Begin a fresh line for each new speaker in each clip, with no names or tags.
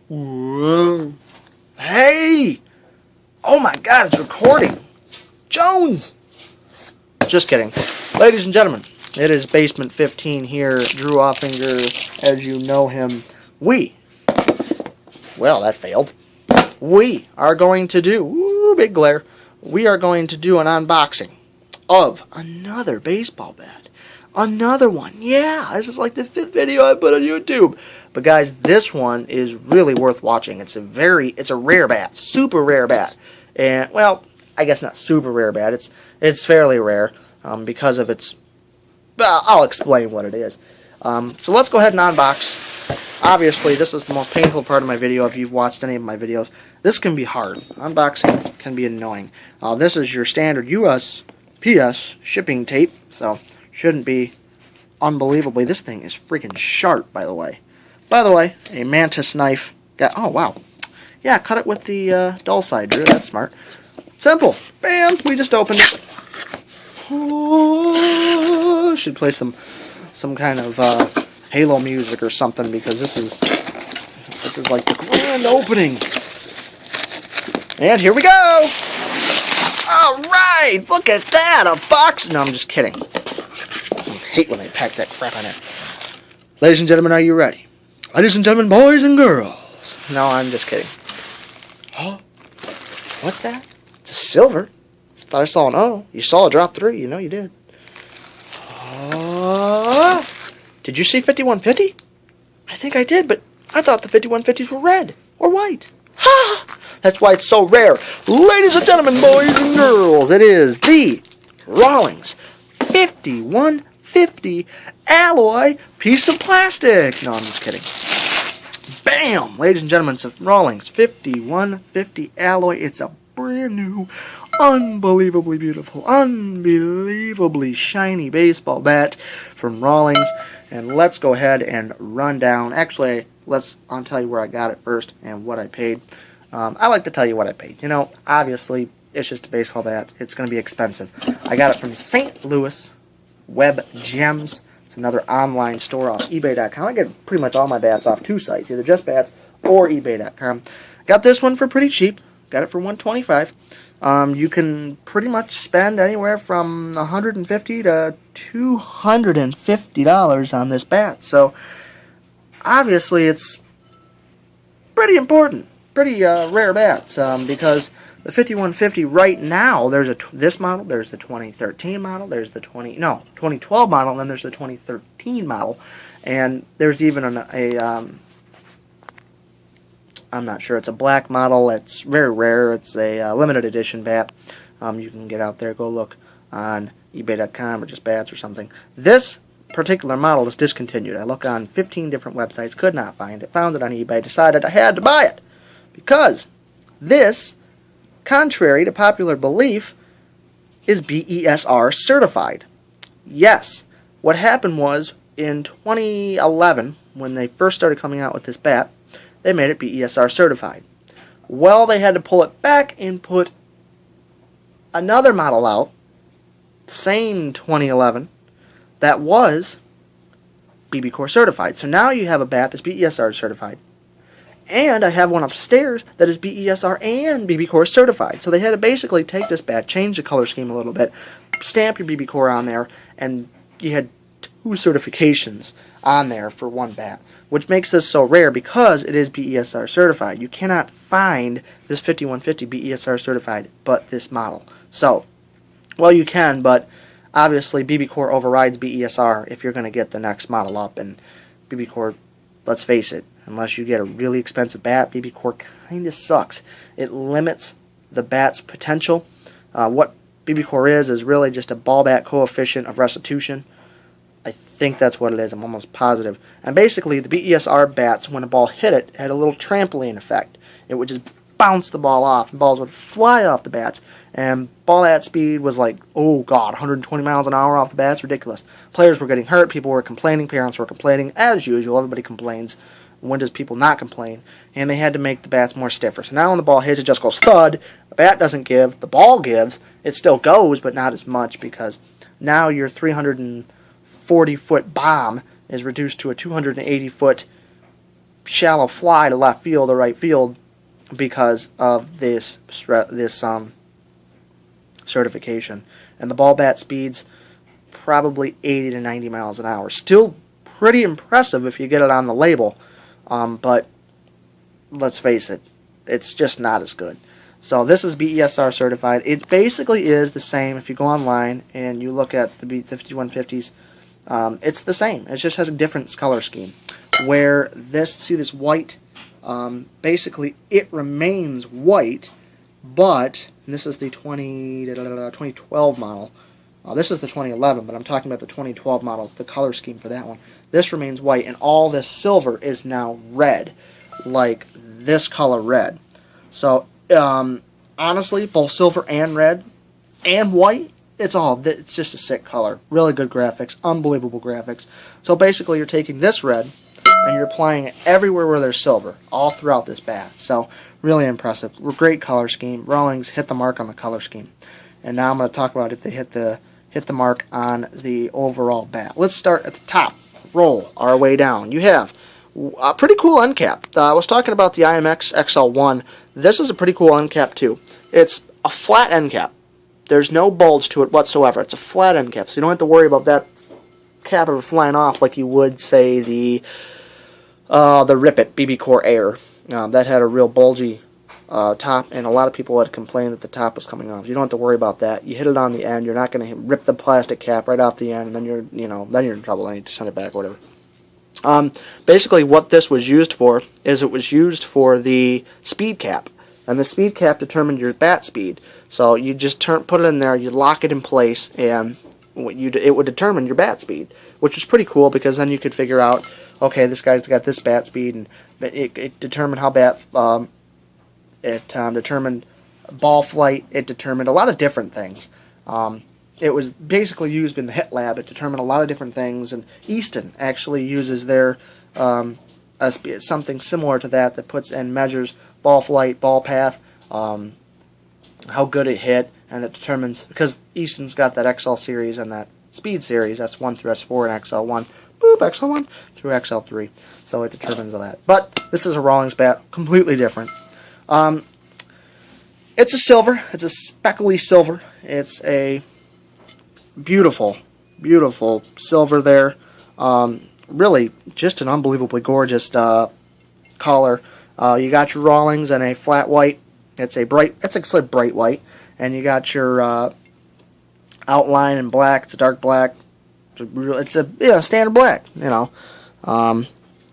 Whoa. Hey! Oh my god, it's recording! Jones! Just kidding. Ladies and gentlemen, it is Basement 15 here, Drew Offinger, as you know him. Well, that failed. We are going to do, big glare, we are going to do an unboxing of another baseball bat. Another one. Yeah, this is like the 5th video I put on YouTube. But guys, this one is really worth watching. It's a rare bat, super rare bat. And, well, I guess not super rare bat. It's fairly rare because of its, well, I'll explain what it is. So let's go ahead and unbox. Obviously, this is the most painful part of my video if you've watched any of my videos. This can be hard. Unboxing can be annoying. This is your standard USPS shipping tape, so shouldn't be unbelievably. This thing is freaking sharp, by the way. By the way, a mantis knife. Oh, wow. Yeah, cut it with the dull side, Drew. That's smart. Simple. Bam! We just opened it. Oh, should play some kind of Halo music or something, because this is like the grand opening. And here we go! Alright! Look at that! A box! No, I'm just kidding. I hate when they pack that crap on it. Ladies and gentlemen, are you ready? Ladies and gentlemen, boys and girls. No, I'm just kidding. Oh, what's that? It's a silver. I thought I saw an O. You saw a drop 3. You know you did. Oh, did you see 5150? I think I did, but I thought the 5150s were red or white. Ha! That's why it's so rare. Ladies and gentlemen, boys and girls, it is the Rawlings 5150 alloy piece of plastic. No, I'm just kidding. Bam! Ladies and gentlemen, it's a Rawlings 5150 alloy. It's a brand new, unbelievably beautiful, unbelievably shiny baseball bat from Rawlings. And let's go ahead and run down. Actually, I'll tell you where I got it first and what I paid. I like to tell you what I paid. You know, obviously, it's just a baseball bat. It's going to be expensive. I got it from St. Louis Web Gems. It's another online store off eBay.com. I get pretty much all my bats off 2 sites, either Just Bats or eBay.com. Got this one for pretty cheap. Got it for $125. You can pretty much spend anywhere from $150 to $250 on this bat. So, obviously, it's pretty important. Pretty rare bats because the 5150 right now, there's this model, there's the 2013 model, there's the 2012 model, and then there's the 2013 model, and there's even I'm not sure, it's a black model. It's very rare. It's a limited edition bat. You can get out there, go look on eBay.com or Just Bats or something. This particular model is discontinued. I looked on 15 different websites, could not find it, found it on eBay, decided I had to buy it because this, contrary to popular belief, is BESR certified. Yes, what happened was in 2011, when they first started coming out with this bat, they made it BESR certified. Well, they had to pull it back and put another model out, same 2011, that was BB Core certified. So now you have a bat that's BESR certified. And I have one upstairs that is BESR and BB Core certified. So they had to basically take this bat, change the color scheme a little bit, stamp your BB Core on there, and you had 2 certifications on there for one bat, which makes this so rare because it is BESR certified. You cannot find this 5150 BESR certified but this model. So, well, you can, but obviously BB Core overrides BESR if you're going to get the next model up, and BB Core, let's face it, unless you get a really expensive bat, BB Core kind of sucks. It limits the bat's potential. What BB Core is really just a ball bat coefficient of restitution. I think that's what it is. I'm almost positive. And basically, the BESR bats, when a ball hit it, had a little trampoline effect. It would just bounce the ball off, and balls would fly off the bats. And ball at speed was like, oh god, 120 miles an hour off the bats, ridiculous. Players were getting hurt, people were complaining, parents were complaining, as usual. Everybody complains when does people not complain? And they had to make the bats more stiffer. So now when the ball hits, it just goes thud. The bat doesn't give. The ball gives. It still goes, but not as much, because now your 340-foot bomb is reduced to a 280-foot shallow fly to left field or right field because of this certification. And the ball bat speeds probably 80 to 90 miles an hour. Still pretty impressive if you get it on the label, but let's face it, it's just not as good. So this is BESR certified. It basically is the same. If you go online and you look at the 5150s, it's the same. It just has a different color scheme. Where this, see this white, basically it remains white, but this is the 2012 model. This is the 2011, but I'm talking about the 2012 model, the color scheme for that one. This remains white, and all this silver is now red, like this color red. So, honestly, both silver and red and white, it's just a sick color. Really good graphics, unbelievable graphics. So basically, you're taking this red and you're applying it everywhere where there's silver, all throughout this bat. So, really impressive. Great color scheme. Rawlings hit the mark on the color scheme. And now I'm going to talk about if they hit the mark on the overall bat. Let's start at the top. Roll our way down. You have a pretty cool end cap. I was talking about the IMX XL1. This is a pretty cool end cap too. It's a flat end cap. There's no bulge to it whatsoever. It's a flat end cap, so you don't have to worry about that cap ever flying off like you would, say, the Rip It BB Core Air. That had a real bulgy top, and a lot of people had complained that the top was coming off. You don't have to worry about that. You hit it on the end. You're not going to rip the plastic cap right off the end, and then you're in trouble. I need to send it back or whatever. Basically, what this was used for is it was used for the speed cap, and the speed cap determined your bat speed. So you just put it in there, you lock it in place, and it would determine your bat speed, which is pretty cool because then you could figure out, okay, this guy's got this bat speed, and it determined how it determined ball flight. It determined a lot of different things. It was basically used in the HIT lab. It determined a lot of different things, and Easton actually uses their something similar to that puts and measures ball flight, ball path, how good it hit, and it determines, because Easton's got that XL series and that speed series, S1 through S4 and XL1, boop, XL1 through XL3, so it determines all that. But this is a Rawlings bat, completely different. It's a silver. It's a speckly silver. It's a beautiful, beautiful silver there. Really, just an unbelievably gorgeous color. You got your Rawlings and a flat white. It's a bright white, and you got your outline in black. It's a dark black. It's a standard black.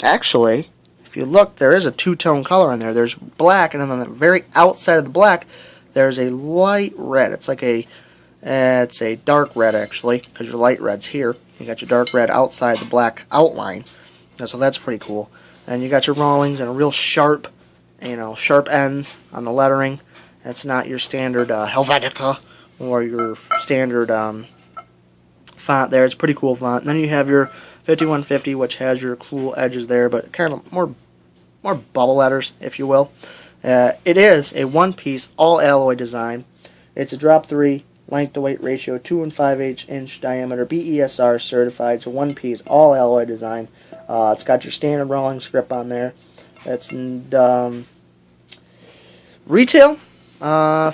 Actually, if you look, there is a two-tone color in there. There's black, and then on the very outside of the black, there's a light red. It's a dark red, actually, because your light red's here. You got your dark red outside the black outline, and so that's pretty cool. And you got your Rawlings and a real sharp, sharp ends on the lettering. It's not your standard Helvetica or your standard font there. It's a pretty cool font. And then you have your 5150, which has your cool edges there, but kind of more bubble letters, if you will. It is a one-piece, all-alloy design. It's a drop 3, length-to-weight ratio, 2 5/8 inch diameter, BESR certified. It's a one-piece, all-alloy design. It's got your standard Rawlings grip on there. It's retail. I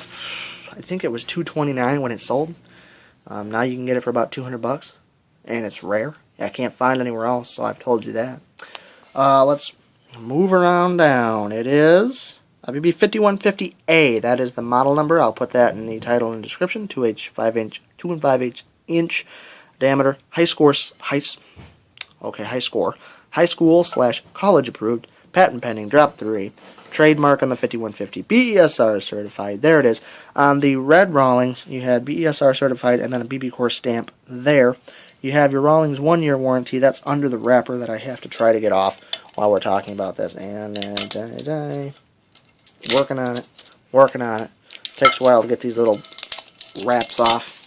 think it was $229 when it sold. Now you can get it for about $200, and it's rare. I can't find it anywhere else, so I've told you that. Let's move around down. It is WB5150A. That is the model number. I'll put that in the title and description. 2 5/8 inch diameter. High school / college approved. Patent pending. Drop 3. Trademark on the 5150. BESR certified. There it is. On the red Rawlings, you had BESR certified and then a BB Core stamp there. You have your Rawlings 1-year warranty. That's under the wrapper that I have to try to get off while we're talking about this. And working on it. Takes a while to get these little wraps off.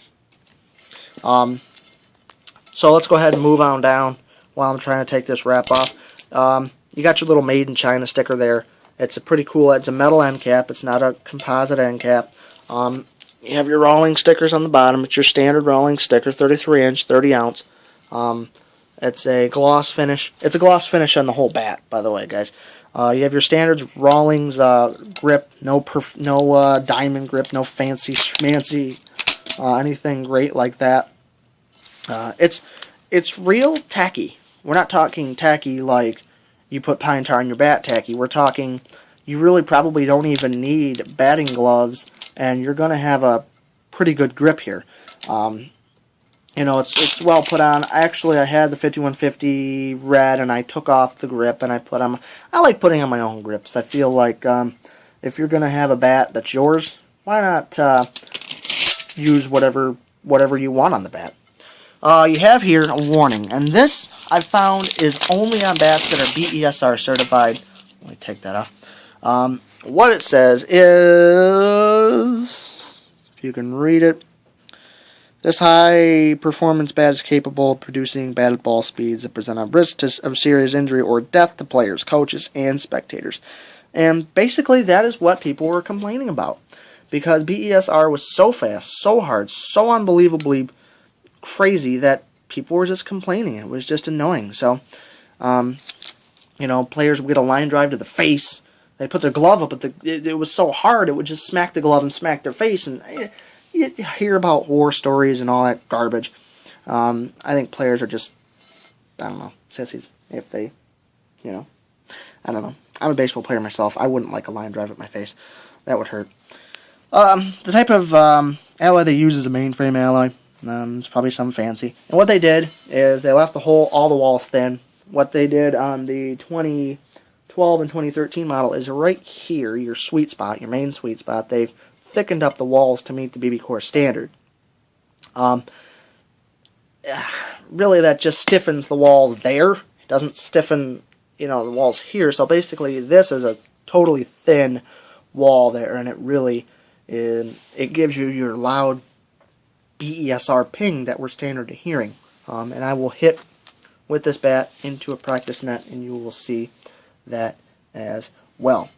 So let's go ahead and move on down while I'm trying to take this wrap off. you got your little Made in China sticker there. It's a pretty cool, it's a metal end cap. It's not a composite end cap. You have your Rawlings stickers on the bottom. It's your standard Rawlings sticker, 33-inch, 30 ounce. It's a gloss finish. It's a gloss finish on the whole bat, by the way, guys. You have your standards Rawlings grip, no diamond grip, no fancy schmancy, anything great like that. It's real tacky. We're not talking tacky like you put pine tar in your bat tacky. We're talking you really probably don't even need batting gloves, and you're going to have a pretty good grip here. You know, it's well put on. Actually, I had the 5150 red, and I took off the grip, and I put on. I like putting on my own grips. I feel like if you're going to have a bat that's yours, why not use whatever you want on the bat? You have here a warning, and this I found is only on bats that are BESR certified. Let me take that off. What it says is, if you can read it, this high-performance bat is capable of producing batted ball speeds that present a risk of serious injury or death to players, coaches, and spectators. And basically, that is what people were complaining about, because BESR was so fast, so hard, so unbelievably crazy that people were just complaining. It was just annoying. So, you know, players would get a line drive to the face. They put their glove up, but it was so hard, it would just smack the glove and smack their face. And you hear about war stories and all that garbage. I think players are just, I don't know, sissies. If they, you know, I don't know. I'm a baseball player myself. I wouldn't like a line drive at my face. That would hurt. The type of alloy they use is a mainframe alloy. It's probably something fancy. And what they did is they left all the walls thin. What they did on the 2012 and 2013 model is right here, your sweet spot, your main sweet spot. They've thickened up the walls to meet the BB Core standard. Really, that just stiffens the walls there. It doesn't stiffen, you know, the walls here. So basically, this is a totally thin wall there, and it really it gives you your loud BESR ping that we're standard to hearing. And I will hit with this bat into a practice net, and you will see that as well.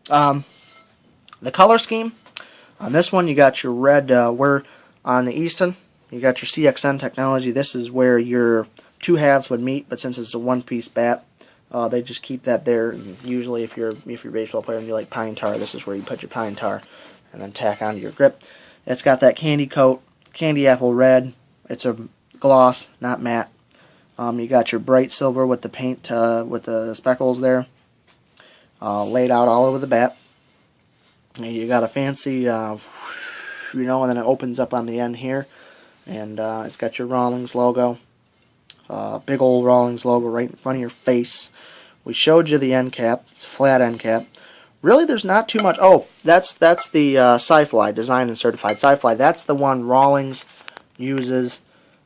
The color scheme on this one, you got your red. Where on the Easton, you got your CXN technology. This is where your two halves would meet, but since it's a one-piece bat, they just keep that there. And usually, if you're a baseball player and you like pine tar, this is where you put your pine tar and then tack onto your grip. It's got that candy coat, candy apple red. It's a gloss, not matte. You got your bright silver with the paint, with the speckles there, laid out all over the bat. And you got a fancy, you know, and then it opens up on the end here, and it's got your Rawlings logo, big old Rawlings logo right in front of your face. We showed you the end cap. It's a flat end cap. Really, there's not too much. Oh, that's the Sci-Fly, designed and certified Sci-Fly. That's the one Rawlings uses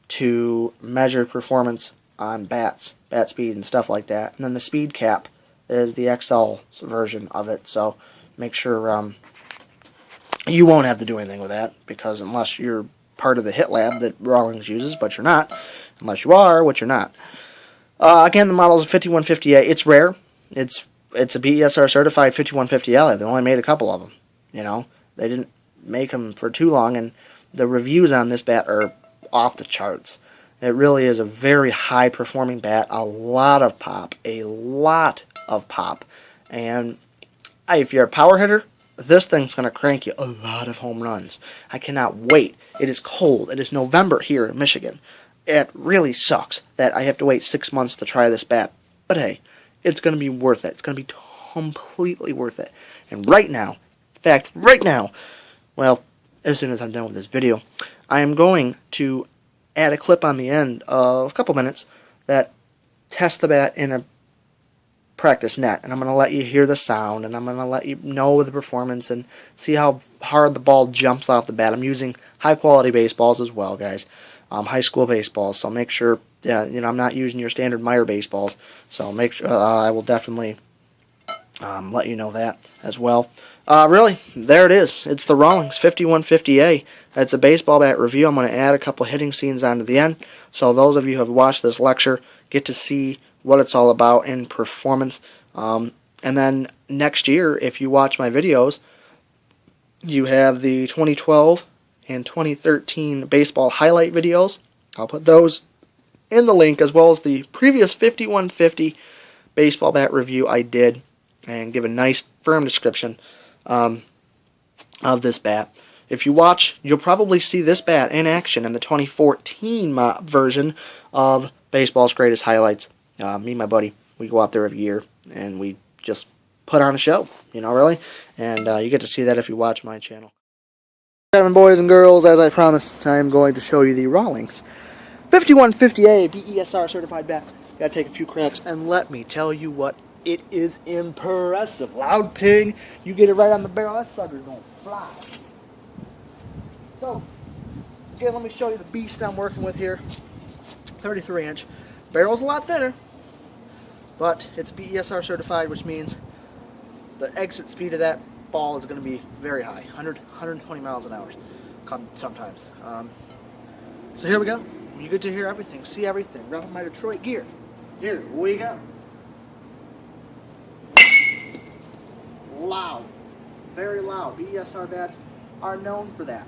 to measure performance on bats, bat speed and stuff like that. And then the speed cap is the XL version of it. So make sure you won't have to do anything with that, because unless you're part of the hit lab that Rawlings uses, but you're not. Unless you are, which you're not. Again, the model is a 5150A. It's rare. It's a BESR certified 5150L. They only made a couple of them. You know, they didn't make them for too long, and the reviews on this bat are off the charts. It really is a very high performing bat. A lot of pop, and if you're a power hitter, this thing's going to crank you a lot of home runs. I cannot wait. It is cold. It is November here in Michigan. It really sucks that I have to wait 6 months to try this bat, but hey, it's going to be worth it. It's going to be completely worth it. And right now, in fact, right now, well, as soon as I'm done with this video, I am going to add a clip on the end of a couple minutes that tests the bat in a practice net. And I'm going to let you hear the sound, and I'm going to let you know the performance and see how hard the ball jumps off the bat. I'm using high-quality baseballs as well, guys. High school baseballs, so make sure, you know, I'm not using your standard Meyer baseballs, so make sure, I will definitely let you know that as well. Really, there it is. It's the Rawlings 5150A. It's a baseball bat review. I'm going to add a couple hitting scenes onto the end, so those of you who have watched this lecture get to see what it's all about in performance. And then next year, if you watch my videos, you have the 2012 and 2013 baseball highlight videos. I'll put those in the link, as well as the previous 5150 baseball bat review I did, and give a nice firm description of this bat. If you watch, you'll probably see this bat in action in the 2014 version of Baseball's Greatest Highlights. Me and my buddy, we go out there every year, and we just put on a show, really. And you get to see that if you watch my channel. Gentlemen, boys and girls, as I promised, I'm going to show you the Rawlings 5150A BESR certified bat. Gotta take a few cracks, and let me tell you what, it is impressive. Loud ping, you get it right on the barrel, that sucker's gonna fly. So, again, let me show you the beast I'm working with here. 33-inch. Barrel's a lot thinner, but it's BESR certified, which means the exit speed of that ball is going to be very high, 120 miles an hour sometimes. So here we go. You get to hear everything, see everything. Rep my Detroit gear. Here we go. Loud. Very loud. BESR bats are known for that.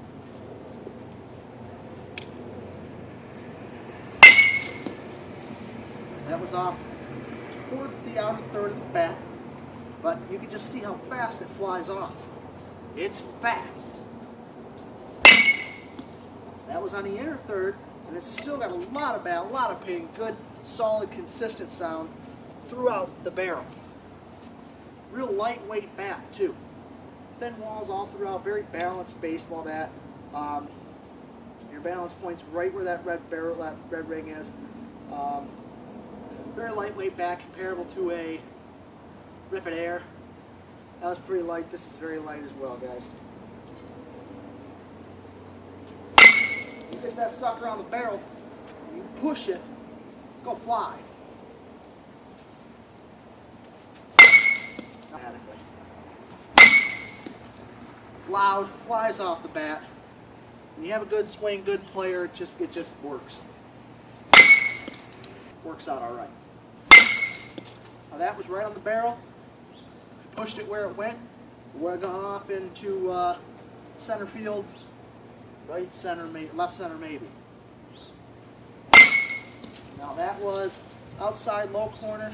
That was off towards the outer third of the bat, but you can just see how fast it flies off. It's fast. That was on the inner third, and it's still got a lot of bat, a lot of ping, good, solid, consistent sound throughout the barrel. Real lightweight bat, too. Thin walls all throughout, very balanced baseball bat. Your balance point's right where that red barrel, that red ring is. Very lightweight bat, comparable to a Rip It Air. That was pretty light. This is very light as well, guys. You get that sucker on the barrel, you push it, go fly. It's loud, flies off the bat. When you have a good swing, good player, it just works. Works out all right. Now that was right on the barrel. Pushed it where it went. It would have gone off into center field, right center, left center maybe. Now that was outside low corner.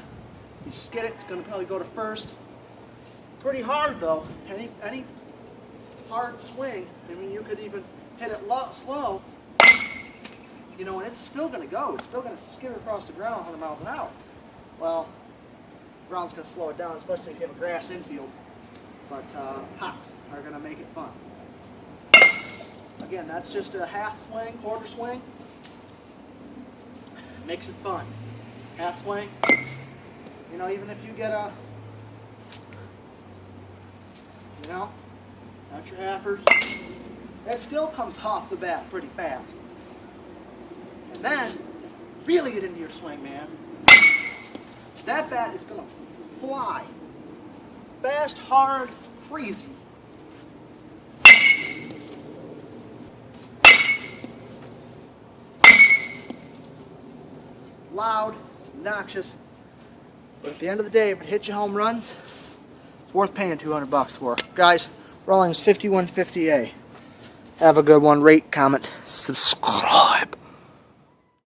You skid it, it's going to probably go to first. Pretty hard though. Any hard swing, I mean, you could even hit it slow, and it's still going to go. It's still going to skid across the ground 100 miles an hour. Well, the ground's going to slow it down, especially if you have a grass infield. But hops are going to make it fun. Again, that's just a half swing, quarter swing. Makes it fun. Half swing. Even if you get a, not your halfers, it still comes off the bat pretty fast. And then, really get into your swing, man. That bat is going to fly. Fast, hard, crazy. Loud, it's obnoxious. But at the end of the day, if it hits you home runs, it's worth paying $200 for. Guys, Rawlings 5150A. Have a good one. Rate, comment, subscribe.